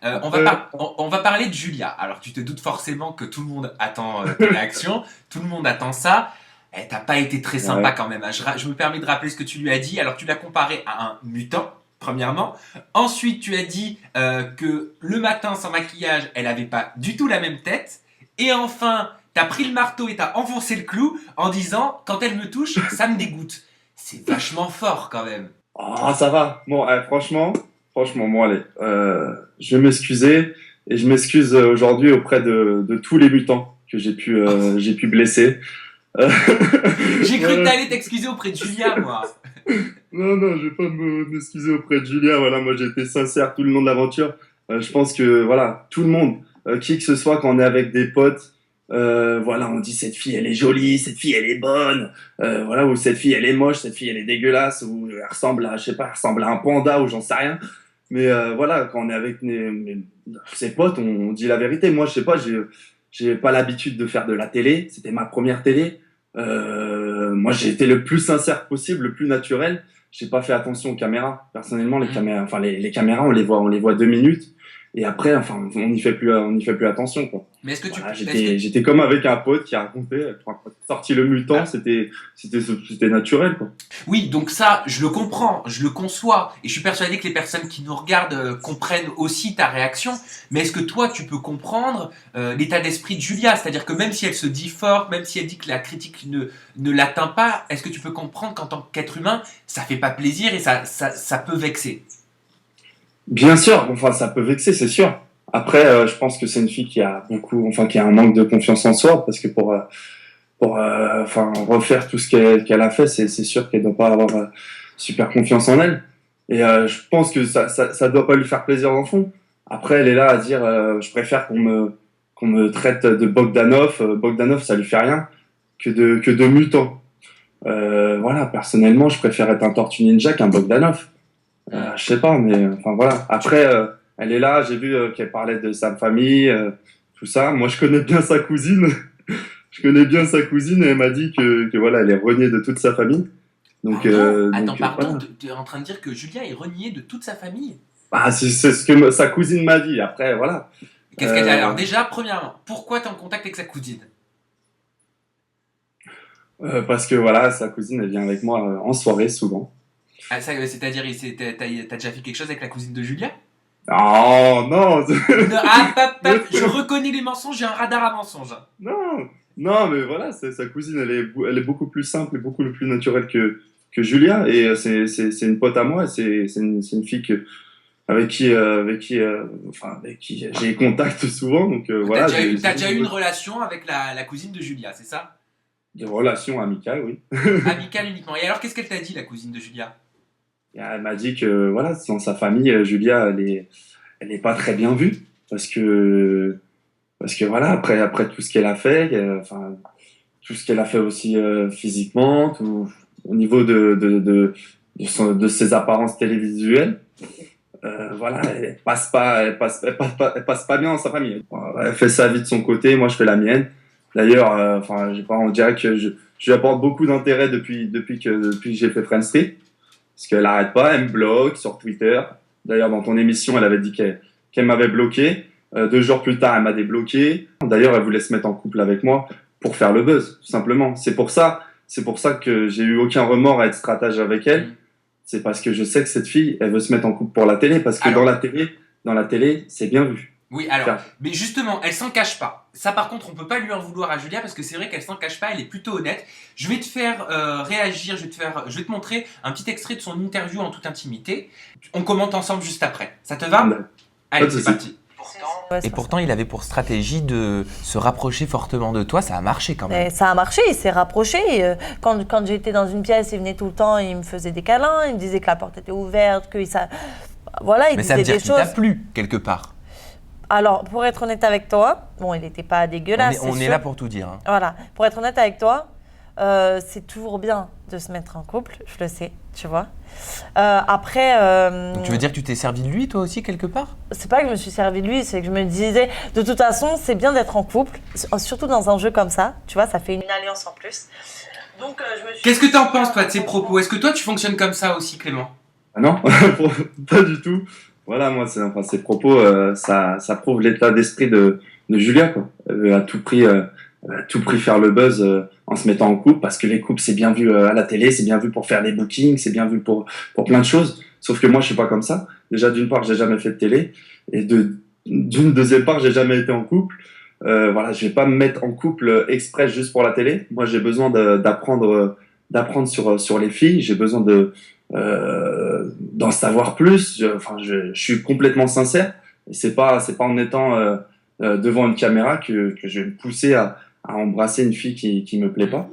On va parler de Julia. Alors, tu te doutes forcément que tout le monde attend tes réactions. Tout le monde attend ça. T'as pas été très sympa Ouais. quand même, hein. Je me permets de rappeler ce que tu lui as dit. Alors, tu l'as comparé à un mutant, premièrement. Ensuite, tu as dit que le matin, sans maquillage, elle avait pas du tout la même tête. Et enfin, t'as pris le marteau et t'as enfoncé le clou en disant, quand elle me touche, ça me dégoûte. C'est vachement fort quand même. Ah, ça va. Bon, franchement, bon, allez. Je vais m'excuser et je m'excuse aujourd'hui auprès de tous les mutants que j'ai pu blesser. Euh, J'ai cru que voilà. t'allais t'excuser auprès de Julia, moi. Non, je vais pas m'excuser auprès de Julia. Voilà, moi j'ai été sincère tout le long de l'aventure. Je pense que voilà, tout le monde, qui que ce soit, quand on est avec des potes, voilà, on dit cette fille elle est jolie, cette fille elle est bonne, voilà, ou cette fille elle est moche, cette fille elle est dégueulasse, ou elle ressemble à, je sais pas, elle ressemble à un panda ou j'en sais rien. Mais voilà, quand on est avec ses potes, on dit la vérité. Moi, je sais pas, j'ai pas l'habitude de faire de la télé. C'était ma première télé. Moi, j'ai été le plus sincère possible, le plus naturel. J'ai pas fait attention aux caméras. Personnellement, les caméras, enfin les caméras, on les voit 2 minutes et après, enfin, on n'y fait plus attention, quoi. Mais est-ce que tu... Voilà, est-ce que... j'étais comme avec un pote qui a raconté, quand sorti le mutant, Ah, c'était naturel, quoi. oui, donc ça, je le comprends, je le conçois, et je suis persuadé que les personnes qui nous regardent comprennent aussi ta réaction, mais est-ce que toi, tu peux comprendre l'état d'esprit de Julia? C'est-à-dire que même si elle se dit forte, même si elle dit que la critique ne l'atteint pas, est-ce que tu peux comprendre qu'en tant qu'être humain, ça fait pas plaisir et ça peut vexer? Bien sûr, enfin, ça peut vexer, c'est sûr. Après, je pense que c'est une fille qui a qui a un manque de confiance en soi, parce que enfin, refaire tout ce qu'elle a fait, c'est sûr qu'elle doit pas avoir super confiance en elle. Et je pense que ça doit pas lui faire plaisir dans le fond. Après, elle est là à dire, je préfère qu'on me traite de Bogdanov. Bogdanov, ça lui fait rien que de mutant. Voilà, personnellement, je préfère être un Tortue Ninja qu'un Bogdanov. Je sais pas, mais enfin voilà. Après, elle est là. J'ai vu qu'elle parlait de sa famille, tout ça. Moi, je connais bien sa cousine. Je connais bien sa cousine et elle m'a dit que voilà, elle est reniée de toute sa famille. Pardon? Attends, pardon, Voilà. tu es en train de dire que Julia est reniée de toute sa famille? Ah, c'est ce que sa cousine m'a dit. Après, voilà. Qu'est-ce qu'elle a? Alors Euh, déjà, premièrement, pourquoi tu es en contact avec sa cousine? parce que voilà, sa cousine, elle vient avec moi en soirée souvent. Ah, c'est-à-dire, t'as déjà fait quelque chose avec la cousine de Julia? Oh non, Ah, je reconnais les mensonges, j'ai un radar à mensonges. non, non, mais voilà, sa cousine, elle est beaucoup plus simple et beaucoup plus naturelle que Julia. Et c'est une pote à moi. C'est une fille avec qui j'ai contact souvent. Donc voilà, T'as déjà eu une relation avec la cousine de Julia, c'est ça? des relations amicales, oui. Amicale uniquement. Et alors, qu'est-ce qu'elle t'a dit, la cousine de Julia? Et elle m'a dit que voilà, dans sa famille, Julia, elle est pas très bien vue parce que voilà, après tout ce qu'elle a fait, enfin tout ce qu'elle a fait aussi physiquement, tout au niveau de ses apparences télévisuelles. Voilà, elle passe pas bien dans sa famille. Elle fait sa vie de son côté, moi je fais la mienne. D'ailleurs, enfin, j'ai pas, on dirait que je lui apporte beaucoup d'intérêt depuis que j'ai fait Friend Street, parce qu'elle arrête pas, elle me bloque sur Twitter. D'ailleurs, dans ton émission, elle avait dit qu'elle m'avait bloqué. 2 jours plus tard, elle m'a débloqué. D'ailleurs, elle voulait se mettre en couple avec moi pour faire le buzz, tout simplement. C'est pour ça que j'ai eu aucun remords à être stratège avec elle. Hmm. C'est parce que je sais que cette fille, elle veut se mettre en couple pour la télé, parce que Alors, dans la télé, c'est bien vu. oui, alors, Faire- mais justement, elle s'en cache pas. Ça, par contre, on peut pas lui en vouloir à Julia parce que c'est vrai qu'elle s'en cache pas, elle est plutôt honnête. Je vais te faire réagir, je vais te montrer un petit extrait de son interview en toute intimité. On commente ensemble juste après. Ça te va? Pas Allez, de c'est souci. parti. Et pourtant, il avait pour stratégie de se rapprocher fortement de toi. Ça a marché quand même. Et ça a marché, il s'est rapproché. Quand j'étais dans une pièce, il venait tout le temps, il me faisait des câlins, il me disait que la porte était ouverte, voilà, il Mais ça veut disait dire des qu'il t'a choses. plu, quelque part. Alors, pour être honnête avec toi, bon, il n'était pas dégueulasse, On c'est est sûr. là pour tout dire, hein. Voilà, pour être honnête avec toi, c'est toujours bien de se mettre en couple, je le sais, tu vois. Après, Donc, tu veux dire que tu t'es servi de lui, toi aussi, quelque part? c'est pas que je me suis servi de lui, c'est que je me disais, de toute façon, c'est bien d'être en couple, surtout dans un jeu comme ça, tu vois, ça fait une alliance en plus. Donc, je me suis... Qu'est-ce que t'en penses, toi, de ces propos? Est-ce que toi, tu fonctionnes comme ça aussi, Clément? Ah non, pas du tout. Voilà, moi, enfin, ces propos, ça prouve l'état d'esprit de Julia, quoi. Elle veut à tout prix faire le buzz en se mettant en couple, parce que les couples, c'est bien vu à la télé, c'est bien vu pour faire des bookings, c'est bien vu pour plein de choses. Sauf que moi, je suis pas comme ça. Déjà, d'une part, j'ai jamais fait de télé, et d'une deuxième part, j'ai jamais été en couple. Voilà, je vais pas me mettre en couple exprès juste pour la télé. Moi, j'ai besoin d'apprendre sur les filles. J'ai besoin d'en savoir plus. Je suis complètement sincère. Et c'est pas en étant devant une caméra que je vais me pousser à embrasser une fille qui me plaît pas.